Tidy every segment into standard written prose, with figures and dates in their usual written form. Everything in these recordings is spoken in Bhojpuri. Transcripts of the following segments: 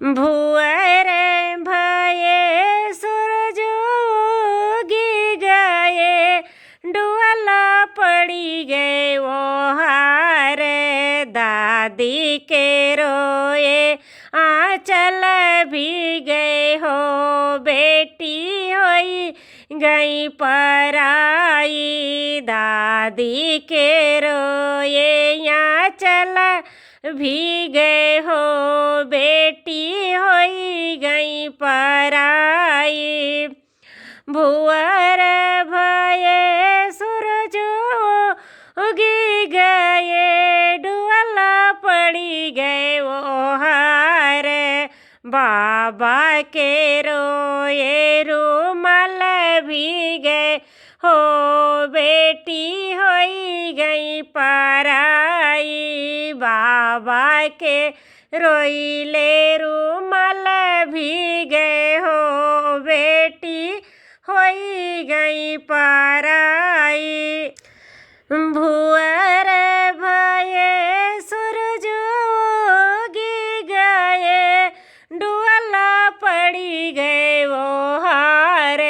भुअर भये सूरज उगी गए, डुअला पड़ी गए वो हार। दादी के रोए आंचल भी गए हो, बेटी होई गई पराई। दादी के रोए आंचल भी गए हो, बेटी होई गई पराई। भुअर भये सूरज उगी गए, डुअला पड़ी गए वो हार। बाबा के रोए रूमाल भी गए हो, बेटी होई गई पराई। बाबा के रोइले रूमाल भी गए हो, बेटी होई गई पराई। भुअर भये सूरज उगी गए, डुअला पड़ी गए वो हार।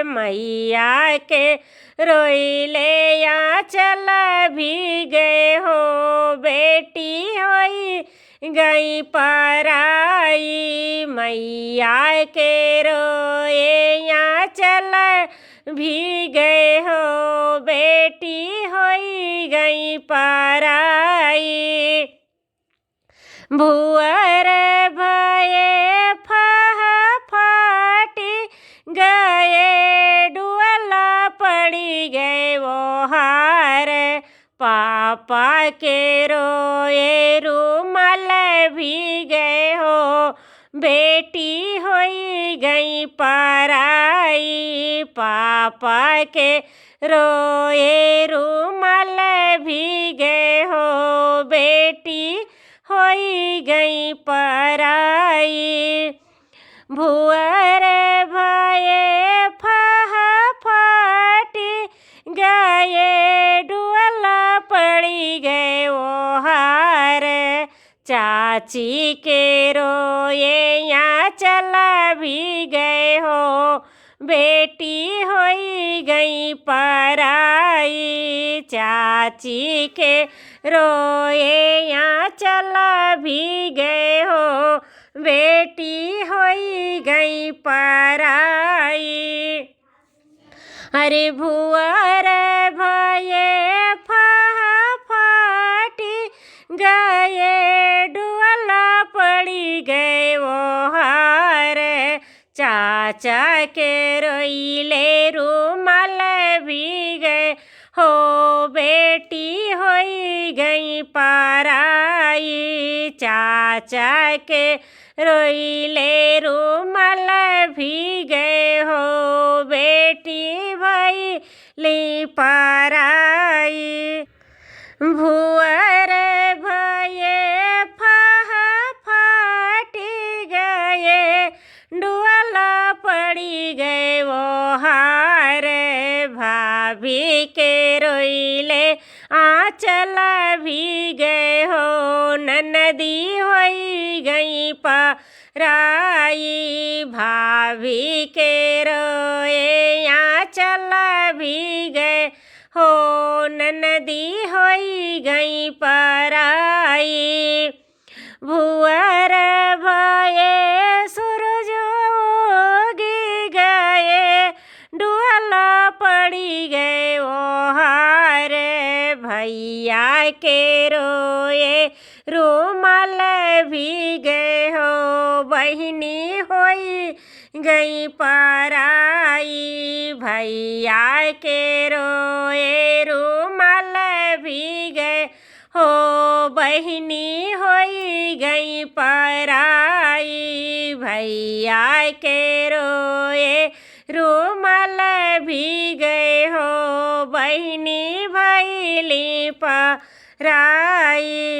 मैया के रोइले आंचल भी गए हो, बेटी होई गई पराई। मैया के रोए आंचल भी गए हो, बेटी होई गई पराई। भुअर भये फाटी गए, डुअला पड़ी गए वो हार। पापा के रोए रूमाल भी गए हो, बेटी होई गई पराई। पापा के रोए रूमाल भी गए हो, बेटी होई गई पराई। भुअर भये फाटी गए, डुअला पड़ी गए वो हार। चाची के रोए आंचल भी गए हो, बेटी होई गई पराई। चाची के रोए आंचल भी गए हो, बेटी होई गई पराई। अरे भुअर भये फाटी गए, डुअला पड़ी गए वो हार। चाचा के रोइले रूमाल भी गए हो, बेटी होई गई पराई। चाचा के रोइले रूमाल भी गए हो, बेटी भई ली पराई। भुअर भये फाटी गए, डुअला पड़ी गए वो हार। भाभी के रोइले आंचल भी गए हो, ननदी होई गई पराई। भाभी के रोए आंचल भी गए हो, ननदी होई गई पराई। भुअर भये सूरज उगी गए, डुअला पड़ी गए वो हार। भैया के रोए रूमाल भी गए हो, बहिनी होई गई पराई। भैया के रोए रूमाल भी गए हो, बहिनी होई गई पराई। भैया के रोए रूमाल भी गए हो, बहिनी भइली पराई।